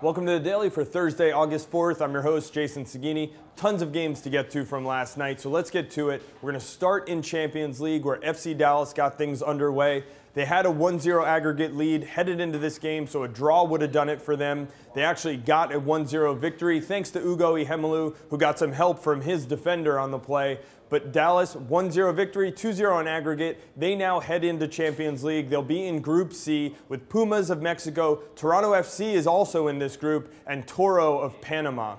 Welcome to the Daily for Thursday, August 4th. I'm your host, Jason Seguini. Tons of games to get to from last night, so let's get to it. We're going to start in Champions League, where FC Dallas got things underway. They had a 1-0 aggregate lead headed into this game, so a draw would have done it for them. They actually got a 1-0 victory thanks to Ugo Ihemelu, who got some help from his defender on the play. But Dallas, 1-0 victory, 2-0 on aggregate. They now head into Champions League. They'll be in Group C with Pumas of Mexico. Toronto FC is also in this group, and Toro of Panama.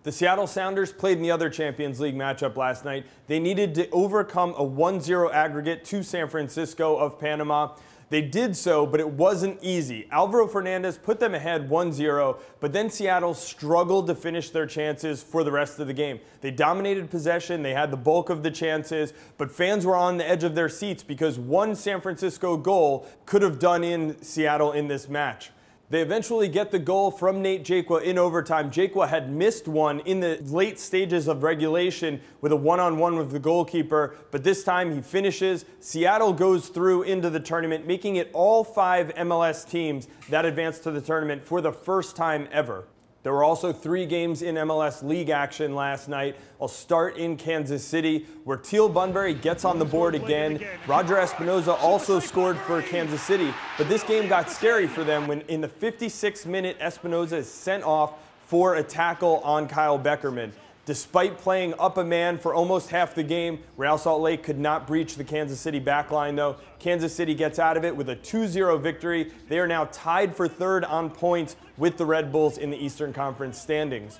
The Seattle Sounders played in the other Champions League matchup last night. They needed to overcome a 1-0 aggregate to San Francisco of Panama. They did so, but it wasn't easy. Alvaro Fernandez put them ahead 1-0, but then Seattle struggled to finish their chances for the rest of the game. They dominated possession, they had the bulk of the chances, but fans were on the edge of their seats because one San Francisco goal could have done in Seattle in this match. They eventually get the goal from Nate Jaqua in overtime. Jaqua had missed one in the late stages of regulation with a one-on-one with the goalkeeper, but this time he finishes. Seattle goes through into the tournament, making it all 5 MLS teams that advance to the tournament for the first time ever. There were also 3 games in MLS League action last night. I'll start in Kansas City, where Teal Bunbury gets on the board again. Roger Espinoza also scored for Kansas City, but this game got scary for them when in the 56th minute, Espinoza is sent off for a tackle on Kyle Beckerman. Despite playing up a man for almost half the game, Real Salt Lake could not breach the Kansas City backline, though. Kansas City gets out of it with a 2-0 victory. They are now tied for third on points with the Red Bulls in the Eastern Conference standings.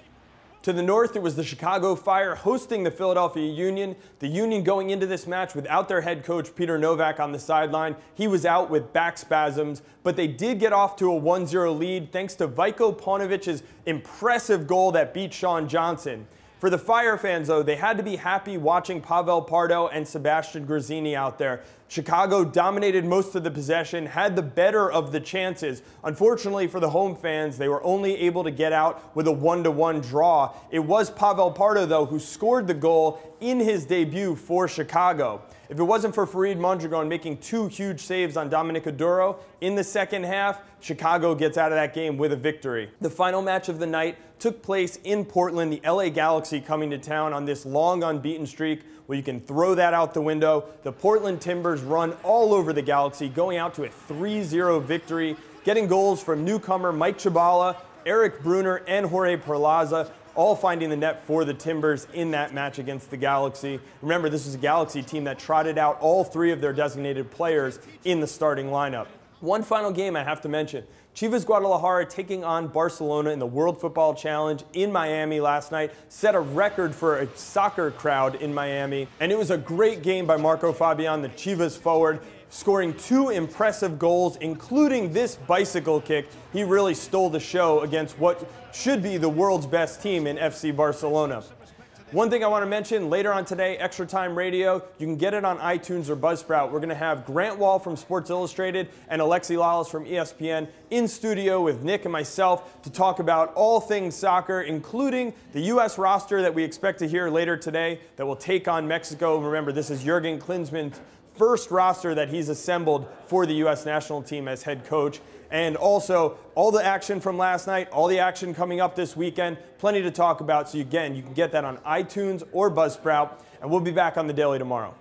To the north, it was the Chicago Fire hosting the Philadelphia Union. The Union going into this match without their head coach, Peter Novak, on the sideline. He was out with back spasms, but they did get off to a 1-0 lead thanks to Vajko Paunovic's impressive goal that beat Sean Johnson. For the Fire fans, though, they had to be happy watching Pavel Pardo and Sebastian Grazzini out there. Chicago dominated most of the possession, had the better of the chances. Unfortunately for the home fans, they were only able to get out with a 1-1 draw. It was Pavel Pardo, though, who scored the goal in his debut for Chicago. If it wasn't for Farid Mondragon making 2 huge saves on Dominic Oduro in the second half, Chicago gets out of that game with a victory. The final match of the night took place in Portland, the LA Galaxy coming to town on this long unbeaten streak. Well, you can throw that out the window. The Portland Timbers run all over the Galaxy, going out to a 3-0 victory, getting goals from newcomer Mike Chabala, Eric Bruner, and Jorge Perlaza, all finding the net for the Timbers in that match against the Galaxy. Remember, this is a Galaxy team that trotted out all 3 of their designated players in the starting lineup. One final game I have to mention. Chivas Guadalajara taking on Barcelona in the World Football Challenge in Miami last night, set a record for a soccer crowd in Miami, and it was a great game by Marco Fabian, the Chivas forward, scoring 2 impressive goals, including this bicycle kick. He really stole the show against what should be the world's best team in FC Barcelona. One thing I want to mention, later on today, Extra Time Radio, you can get it on iTunes or Buzzsprout. We're going to have Grant Wall from Sports Illustrated and Alexi Lalas from ESPN in studio with Nick and myself to talk about all things soccer, including the U.S. roster that we expect to hear later today that will take on Mexico. Remember, this is Jurgen Klinsmann's first roster that he's assembled for the U.S. national team as head coach. And also, all the action from last night, all the action coming up this weekend, plenty to talk about. So again, you can get that on iTunes or Buzzsprout, and we'll be back on the Daily tomorrow.